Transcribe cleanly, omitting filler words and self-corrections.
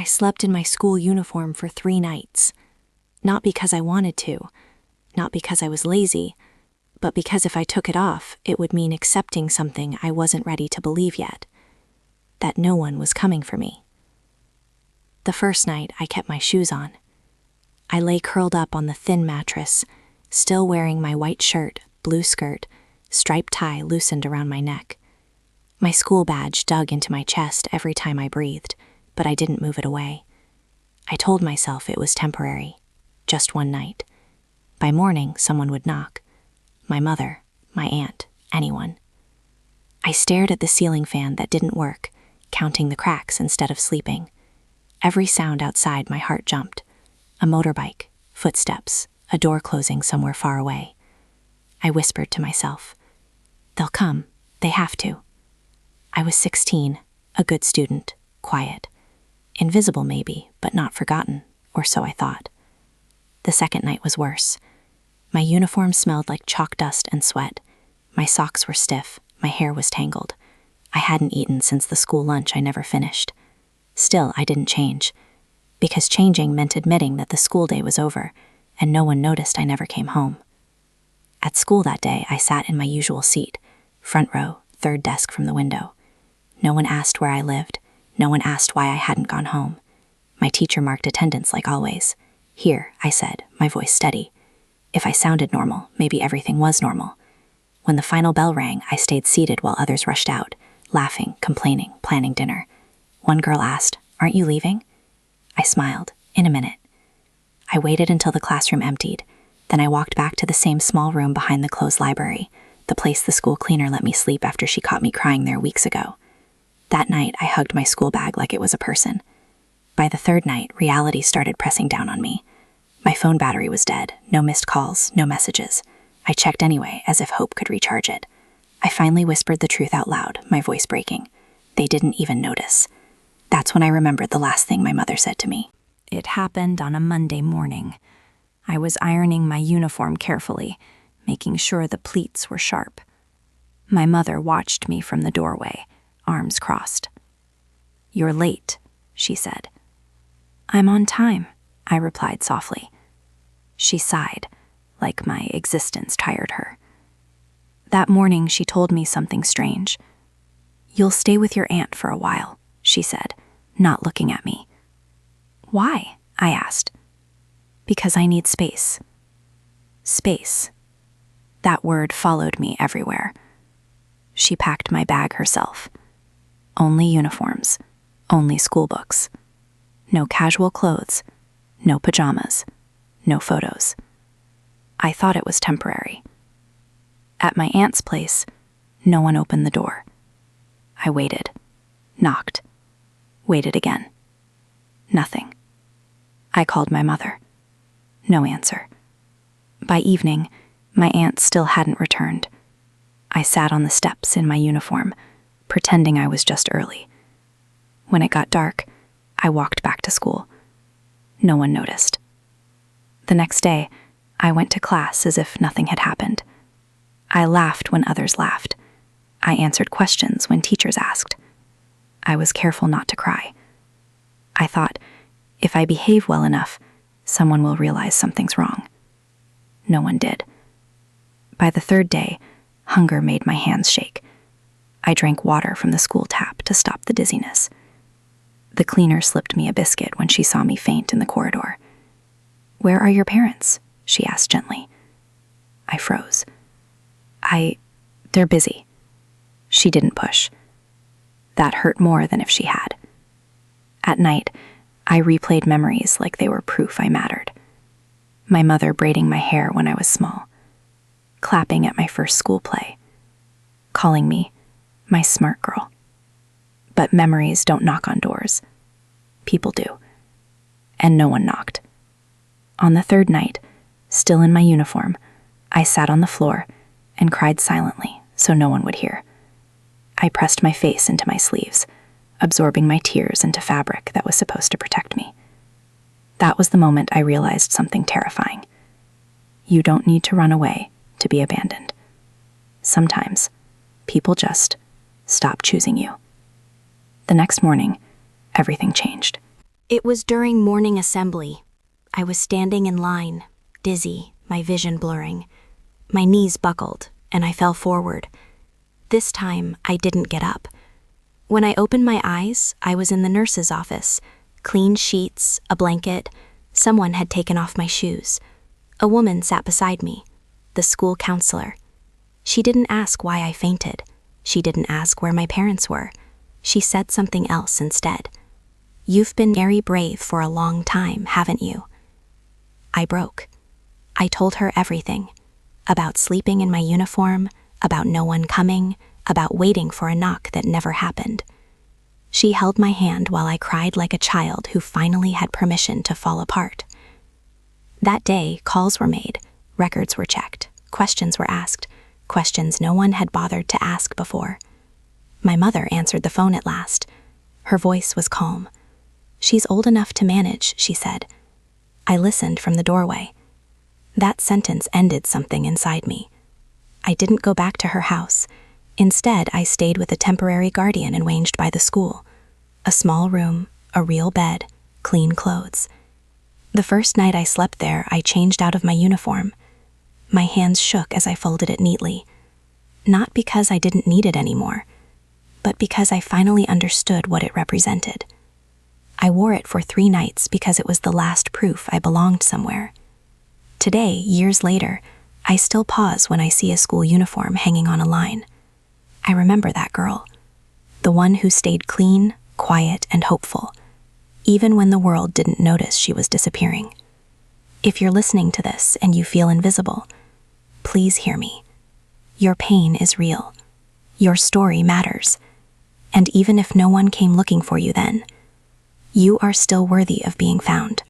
I slept in my school uniform for 3 nights. Not because I wanted to, not because I was lazy, but because if I took it off, it would mean accepting something I wasn't ready to believe yet. That no one was coming for me. The first night, I kept my shoes on. I lay curled up on the thin mattress, still wearing my white shirt, blue skirt, striped tie loosened around my neck. My school badge dug into my chest every time I breathed, but I didn't move it away. I told myself it was temporary, just one night. By morning, someone would knock. My mother, my aunt, anyone. I stared at the ceiling fan that didn't work, counting the cracks instead of sleeping. Every sound outside, my heart jumped. A motorbike, footsteps, a door closing somewhere far away. I whispered to myself, "They'll come, they have to." I was 16, a good student, quiet. Invisible maybe, but not forgotten, or so I thought. The second night was worse. My uniform smelled like chalk dust and sweat. My socks were stiff, my hair was tangled. I hadn't eaten since the school lunch I never finished. Still, I didn't change, because changing meant admitting that the school day was over, and no one noticed I never came home. At school that day, I sat in my usual seat, front row, third desk from the window. No one asked where I lived. No one asked why I hadn't gone home. My teacher marked attendance like always. "Here," I said, my voice steady. If I sounded normal, maybe everything was normal. When the final bell rang, I stayed seated while others rushed out, laughing, complaining, planning dinner. One girl asked, "Aren't you leaving?" I smiled. "In a minute." I waited until the classroom emptied. Then I walked back to the same small room behind the closed library, the place the school cleaner let me sleep after she caught me crying there weeks ago. That night, I hugged my school bag like it was a person. By the third night, reality started pressing down on me. My phone battery was dead, no missed calls, no messages. I checked anyway, as if hope could recharge it. I finally whispered the truth out loud, my voice breaking. They didn't even notice. That's when I remembered the last thing my mother said to me. It happened on a Monday morning. I was ironing my uniform carefully, making sure the pleats were sharp. My mother watched me from the doorway, arms crossed. "You're late," she said. "I'm on time," I replied softly. She sighed, like my existence tired her. That morning, she told me something strange. "You'll stay with your aunt for a while," she said, not looking at me. "Why?" I asked. "Because I need space." Space. That word followed me everywhere. She packed my bag herself. Only uniforms, only school books. No casual clothes, no pajamas, no photos. I thought it was temporary. At my aunt's place, no one opened the door. I waited, knocked, waited again. Nothing. I called my mother. No answer. By evening, my aunt still hadn't returned. I sat on the steps in my uniform, pretending I was just early. When it got dark, I walked back to school. No one noticed. The next day, I went to class as if nothing had happened. I laughed when others laughed. I answered questions when teachers asked. I was careful not to cry. I thought, if I behave well enough, someone will realize something's wrong. No one did. By the third day, hunger made my hands shake. I drank water from the school tap to stop the dizziness. The cleaner slipped me a biscuit when she saw me faint in the corridor. "Where are your parents?" she asked gently. I froze. They're busy." She didn't push. That hurt more than if she had. At night, I replayed memories like they were proof I mattered. My mother braiding my hair when I was small, clapping at my first school play, calling me my smart girl. But memories don't knock on doors. People do. And no one knocked. On the third night, still in my uniform, I sat on the floor and cried silently so no one would hear. I pressed my face into my sleeves, absorbing my tears into fabric that was supposed to protect me. That was the moment I realized something terrifying. You don't need to run away to be abandoned. Sometimes, people just stop choosing you. The next morning, everything changed. It was during morning assembly. I was standing in line, dizzy, my vision blurring. My knees buckled, and I fell forward. This time, I didn't get up. When I opened my eyes, I was in the nurse's office. Clean sheets, a blanket. Someone had taken off my shoes. A woman sat beside me, the school counselor. She didn't ask why I fainted. She didn't ask where my parents were. She said something else instead. "You've been very brave for a long time, haven't you?" I broke. I told her everything. About sleeping in my uniform, about no one coming, about waiting for a knock that never happened. She held my hand while I cried like a child who finally had permission to fall apart. That day, calls were made, records were checked, questions were asked, questions no one had bothered to ask before. My mother answered the phone at last. Her voice was calm. "She's old enough to manage," she said. I listened from the doorway. That sentence ended something inside me. I didn't go back to her house. Instead, I stayed with a temporary guardian arranged by the school. A small room, a real bed, clean clothes. The first night I slept there, I changed out of my uniform. My hands shook as I folded it neatly. Not because I didn't need it anymore, but because I finally understood what it represented. I wore it for 3 nights because it was the last proof I belonged somewhere. Today, years later, I still pause when I see a school uniform hanging on a line. I remember that girl, the one who stayed clean, quiet, and hopeful, even when the world didn't notice she was disappearing. If you're listening to this and you feel invisible, please hear me. Your pain is real. Your story matters. And even if no one came looking for you then, you are still worthy of being found.